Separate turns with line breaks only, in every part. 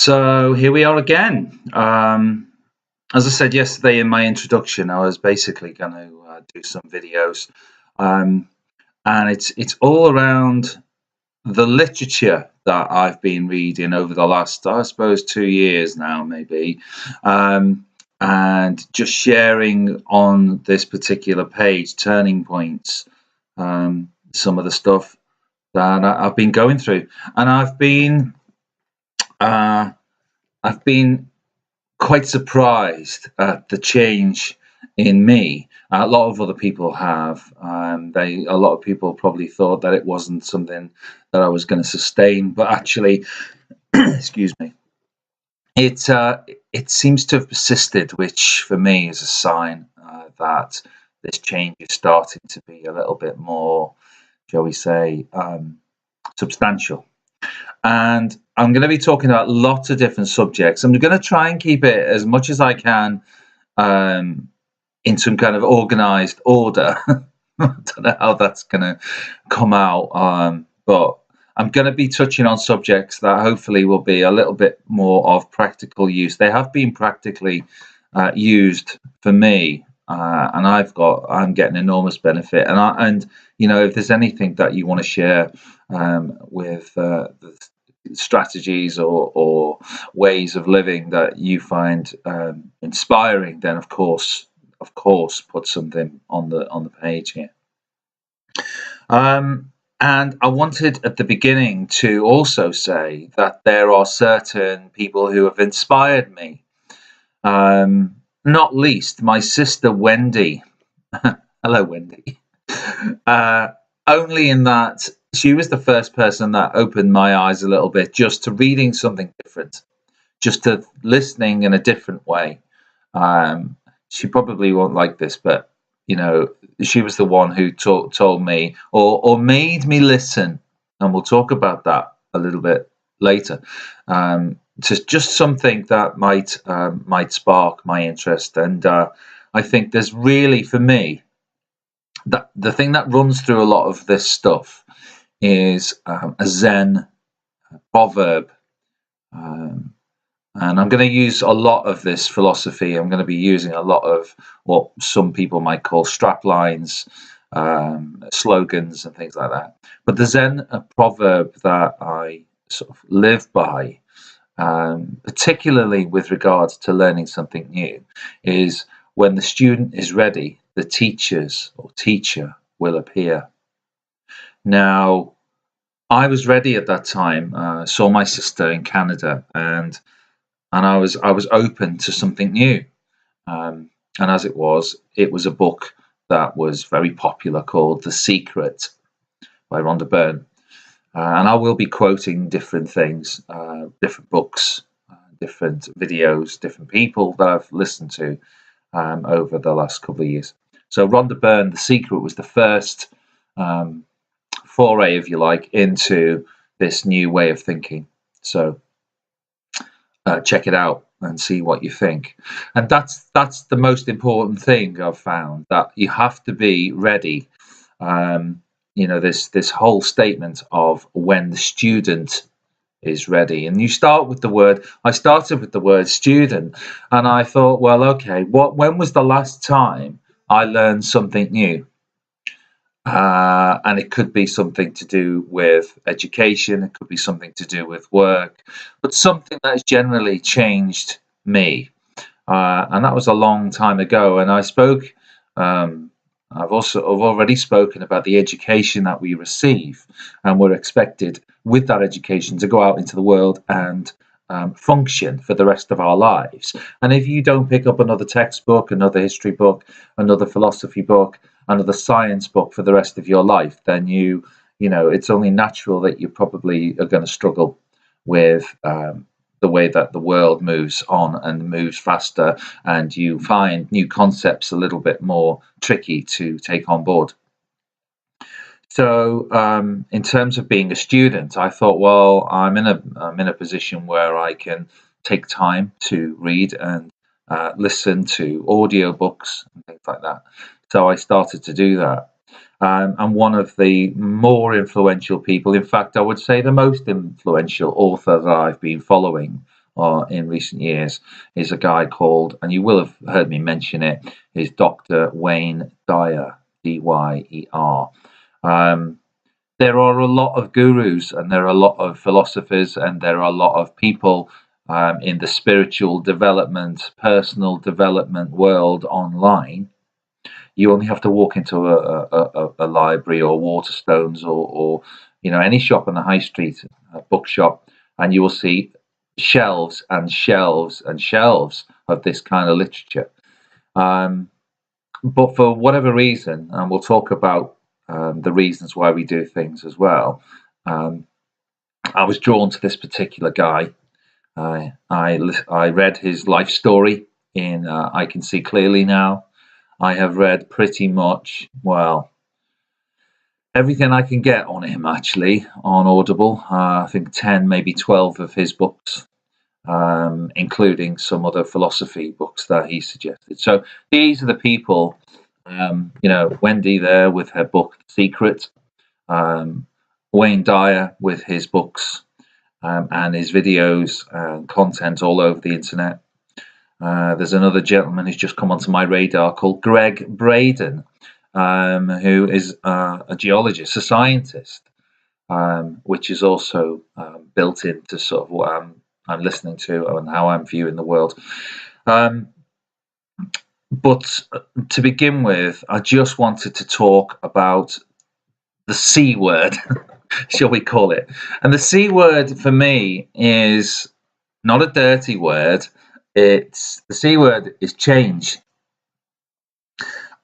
So here we are again. As I said yesterday in my introduction, I was basically going to do some videos, um, and it's all around the literature that I've been reading over the last, I suppose, 2 years now, maybe, um, and just sharing on this particular page, Turning Points, some of the stuff that I've been going through, and uh, I've been quite surprised at the change in me. A lot of other people have. A lot of people probably thought that it wasn't something that I was going to sustain, but actually, excuse me, it it seems to have persisted, which for me is a sign that this change is starting to be a little bit more, shall we say, substantial. And I'm going to be talking about lots of different subjects. I'm going to try and keep it as much as I can um, in some kind of organized order. I don't know how that's going to come out, but I'm going to be touching on subjects that hopefully will be a little bit more of practical use. They have been practically used for me, and I'm getting enormous benefit. And if there's anything that you want to share with the strategies or ways of living that you find inspiring, then of course, put something on the page here. And I wanted at the beginning to also say that there are certain people who have inspired me. Not least my sister Wendy. Hello, Wendy. Uh, Only in that she was the first person that opened my eyes a little bit just to reading something different, just to listening in a different way. Um, she probably won't like this, but you know, she was the one who told me or made me listen, and we'll talk about that a little bit later. Just something that might spark my interest, and I think there's really for me that the thing that runs through a lot of this stuff is a Zen proverb. Um, and I'm going to use a lot of this philosophy. I'm going to be using a lot of what some people might call strap lines, slogans, and things like that. But the Zen proverb that I sort of live by, particularly with regards to learning something new, is when the student is ready, the teacher will appear. Now, I was ready at that time. Saw my sister in Canada, and I was open to something new. And as it was a book that was very popular called The Secret by Rhonda Byrne. And I will be quoting different things, different books, different videos, different people that I've listened to over the last couple of years. So Rhonda Byrne, The Secret was the first foray, if you like, into this new way of thinking. So check it out and see what you think. And that's the most important thing I've found, that you have to be ready. This whole statement of when the student is ready, and I started with the word student, and I thought, well, okay, when was the last time I learned something new? And it could be something to do with education, it could be something to do with work, but something that has generally changed me. And that was a long time ago. And I've already spoken about the education that we receive, and we're expected with that education to go out into the world and function for the rest of our lives. And if you don't pick up another textbook, another history book, another philosophy book, another science book for the rest of your life, then it's only natural that you probably are going to struggle with the way that the world moves on and moves faster, and you find new concepts a little bit more tricky to take on board. So, in terms of being a student, I thought, well, I'm in a position where I can take time to read and listen to audiobooks and things like that. So I started to do that. And one of the more influential people, in fact, I would say the most influential author that I've been following in recent years is a guy called, and you will have heard me mention it, is Dr. Wayne Dyer, Dyer. Um, there are a lot of gurus and there are a lot of philosophers and there are a lot of people in the spiritual development, personal development world online. You only have to walk into a library or Waterstones or any shop on the high street, a bookshop, and you will see shelves and shelves and shelves of this kind of literature. Um, but for whatever reason, and we'll talk about the reasons why we do things as well. Um, I was drawn to this particular guy. I read his life story in I Can See Clearly Now. I have read pretty much, well, everything I can get on him actually on Audible. I think 10, maybe 12 of his books, including some other philosophy books that he suggested. So these are the people, Wendy there with her book Secret, Wayne Dyer with his books and his videos and content all over the internet. There's another gentleman who's just come onto my radar called Greg Braden, who is a geologist, a scientist, which is also built into sort of what I'm listening to and how I'm viewing the world. But to begin with, I just wanted to talk about the C word, shall we call it? And the C word for me is not a dirty word. The C word is change.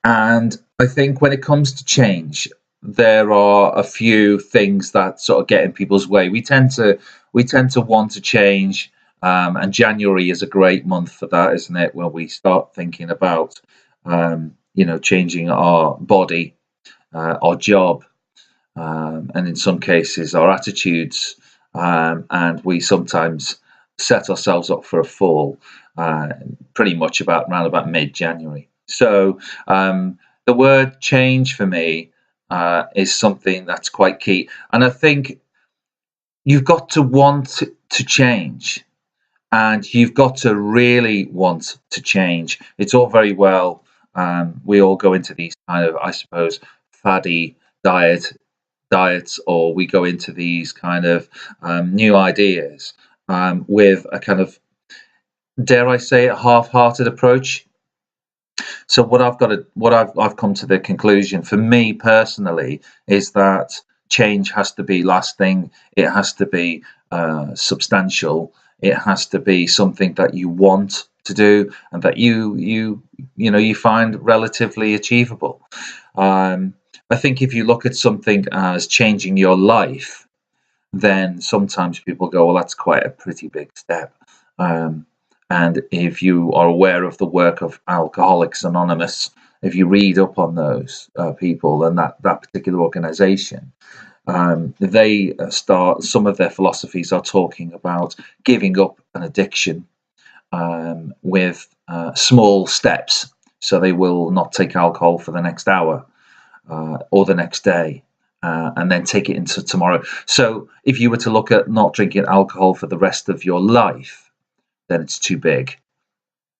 And I think when it comes to change, there are a few things that sort of get in people's way. We tend to want to change, and January is a great month for that, isn't it? When we start thinking about, changing our body, our job, and in some cases our attitudes, and we sometimes set ourselves up for a fall, pretty much around about mid-January. So the word change for me is something that's quite key, and I think you've got to want to change, and you've got to really want to change. It's all very well. We all go into these kind of, I suppose, faddy diets, or we go into these kind of new ideas with a kind of, dare I say it, half-hearted approach. So what I've come to the conclusion for me personally is that change has to be lasting. It has to be substantial. It has to be something that you want to do and that you find relatively achievable. I think if you look at something as changing your life, then sometimes people go, well, that's quite a pretty big step. And if you are aware of the work of Alcoholics Anonymous, if you read up on those people and that particular organization, they start, some of their philosophies are talking about giving up an addiction with small steps. So they will not take alcohol for the next hour or the next day. And then take it into tomorrow. So if you were to look at not drinking alcohol for the rest of your life, then it's too big.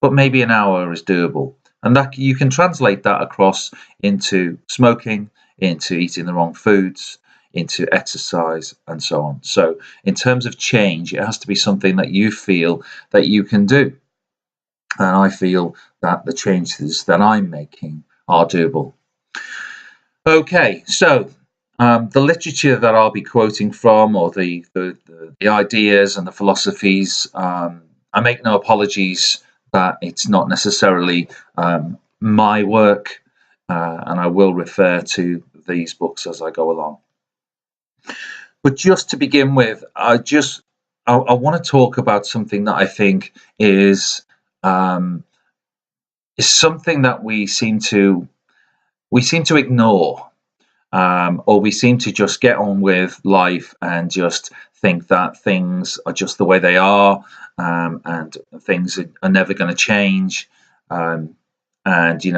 But maybe an hour is doable. And that you can translate that across into smoking, into eating the wrong foods, into exercise, and so on. So in terms of change, it has to be something that you feel that you can do. And I feel that the changes that I'm making are doable. Okay, so the literature that I'll be quoting from, or the ideas and the philosophies, I make no apologies that it's not necessarily my work, and I will refer to these books as I go along. But just to begin with, I want to talk about something that I think is something that we seem to ignore. Or we seem to just get on with life and just think that things are just the way they are, and things are never going to change. And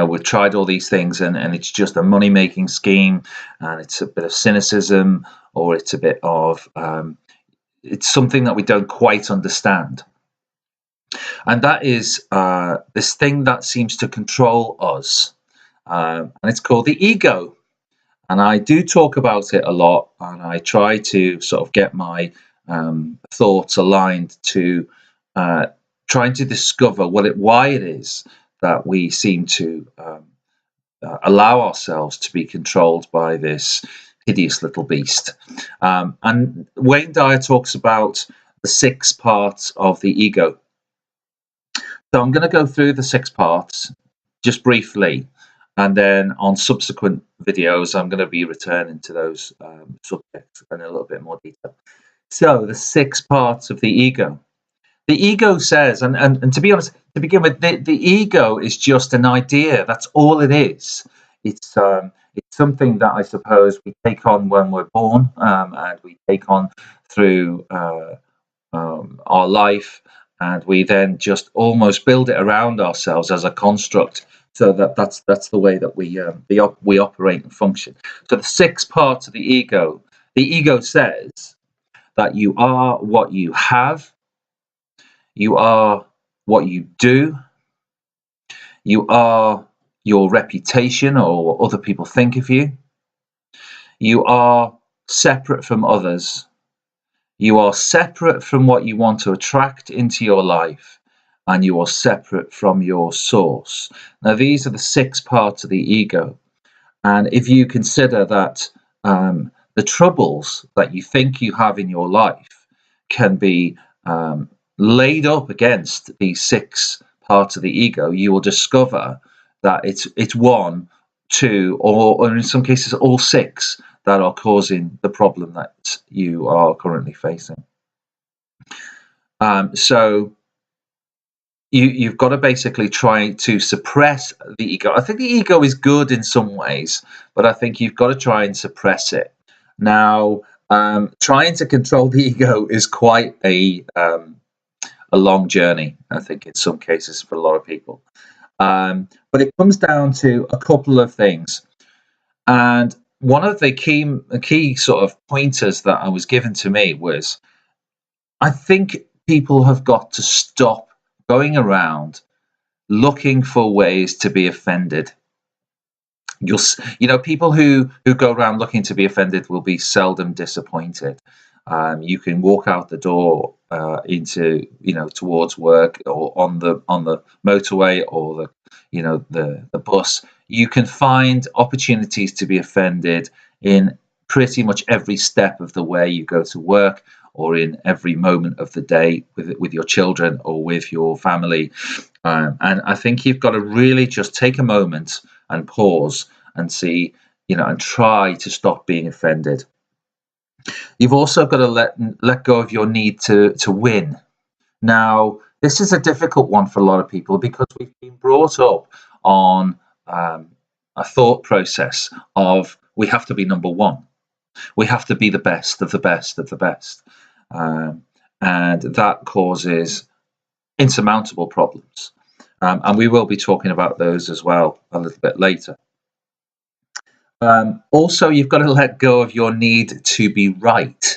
we've tried all these things, and it's just a money-making scheme, and it's a bit of cynicism, or it's a bit of it's something that we don't quite understand. And that is this thing that seems to control us. And it's called the ego. And I do talk about it a lot, and I try to sort of get my thoughts aligned to uh, trying to discover why it is that we seem to allow ourselves to be controlled by this hideous little beast. And Wayne Dyer talks about the 6 parts of the ego. So I'm going to go through the 6 parts just briefly, and then on subsequent videos, I'm going to be returning to those subjects in a little bit more detail. So the 6 parts of the ego. The ego says, and to be honest, to begin with, the ego is just an idea. That's all it is. It's something that I suppose we take on when we're born, and we take on through our life, and we then just almost build it around ourselves as a construct. So that's the way that we operate and function. So the 6 parts of the ego. The ego says that you are what you have, you are what you do, you are your reputation or what other people think of you, you are separate from others, you are separate from what you want to attract into your life, and you are separate from your source. Now, these are the 6 parts of the ego. And if you consider that the troubles that you think you have in your life can be laid up against these 6 parts of the ego, you will discover that it's 1, 2, or in some cases all 6 that are causing the problem that you are currently facing. So you've got to basically try to suppress the ego. I think the ego is good in some ways, but I think you've got to try and suppress it. Now, trying to control the ego is quite a long journey, I think, in some cases for a lot of people. But it comes down to a couple of things. And one of the key sort of pointers that I was given to me was, I think people have got to stop going around looking for ways to be offended. People who go around looking to be offended will be seldom disappointed. You can walk out the door into towards work, or on the motorway, or the bus. You can find opportunities to be offended in pretty much every step of the way you go to work, or in every moment of the day with your children or with your family. And I think you've got to really just take a moment and pause and see, and try to stop being offended. You've also got to let go of your need to win. Now, this is a difficult one for a lot of people because we've been brought up on a thought process of we have to be number one. We have to be the best of the best of the best. And that causes insurmountable problems. And we will be talking about those as well a little bit later. Also, you've got to let go of your need to be right.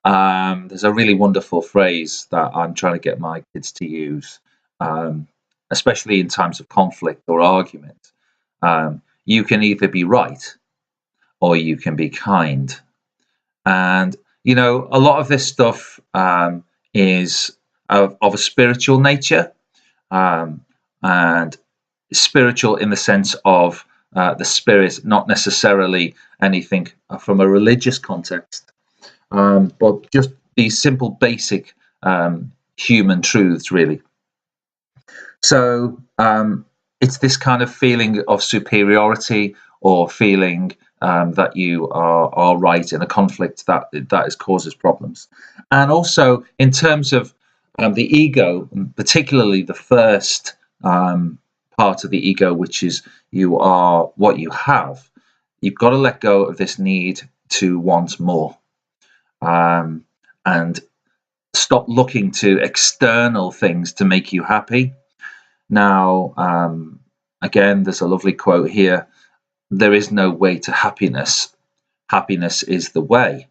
There's a really wonderful phrase that I'm trying to get my kids to use, especially in times of conflict or argument. You can either be right or you can be kind. And, a lot of this stuff is of a spiritual nature, and spiritual in the sense of the spirit, not necessarily anything from a religious context, but just these simple, basic human truths, really. So it's this kind of feeling of superiority, or feeling that you are right in a conflict that causes problems. And also, in terms of the ego, particularly the first part of the ego, which is you are what you have, you've got to let go of this need to want more, and stop looking to external things to make you happy. Now, again, there's a lovely quote here: there is no way to happiness. Happiness is the way.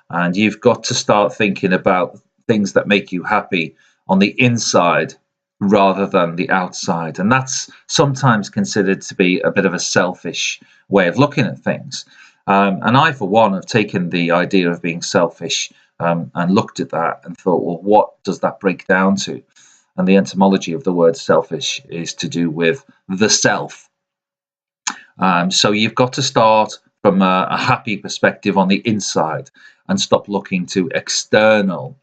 And you've got to start thinking about things that make you happy on the inside rather than the outside. And that's sometimes considered to be a bit of a selfish way of looking at things. And I, for one, have taken the idea of being selfish and looked at that and thought, well, what does that break down to? And the etymology of the word selfish is to do with the self. So you've got to start from a happy perspective on the inside and stop looking to external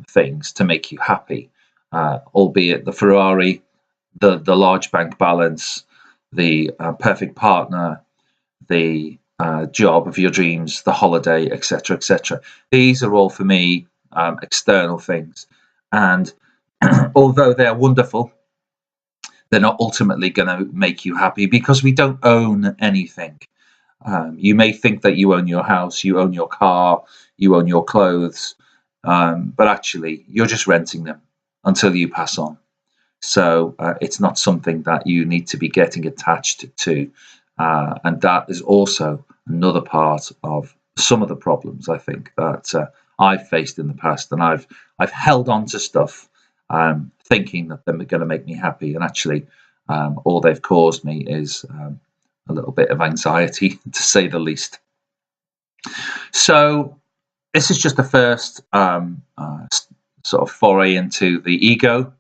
things to make you happy, albeit the Ferrari, the large bank balance, the perfect partner, the job of your dreams, the holiday, etc., etc. These are all for me external things, and although they're wonderful, they're not ultimately going to make you happy because we don't own anything. You may think that you own your house, you own your car, you own your clothes, but actually you're just renting them until you pass on. So it's not something that you need to be getting attached to. And that is also another part of some of the problems I think that I've faced in the past. And I've held on to stuff thinking that they're going to make me happy. And actually, all they've caused me is a little bit of anxiety, to say the least. So this is just the first sort of foray into the ego.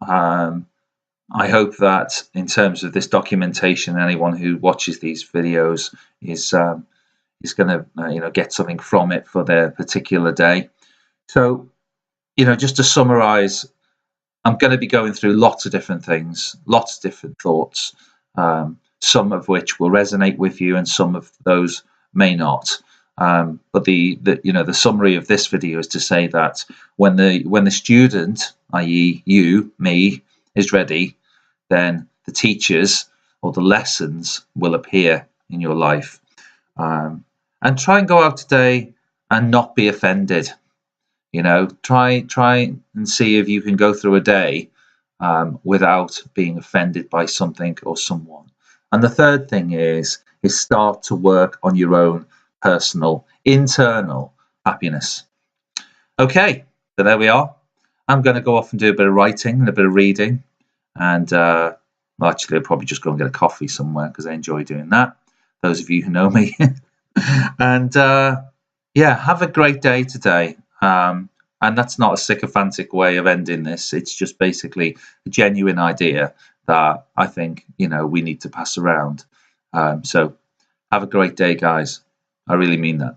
I hope that in terms of this documentation, anyone who watches these videos is going to get something from it for their particular day. So, just to summarize, I'm going to be going through lots of different things, lots of different thoughts, some of which will resonate with you and some of those may not. But the summary of this video is to say that when the student, i.e. you, me, is ready, then the teachers or the lessons will appear in your life. And try and go out today and not be offended. Try and see if you can go through a day without being offended by something or someone. And the third thing is start to work on your own personal, internal happiness. Okay, so there we are. I'm going to go off and do a bit of writing and a bit of reading. And actually, I'll probably just go and get a coffee somewhere because I enjoy doing that. Those of you who know me. And have a great day today. And that's not a sycophantic way of ending this. It's just basically a genuine idea that I think, we need to pass around. So have a great day, guys. I really mean that.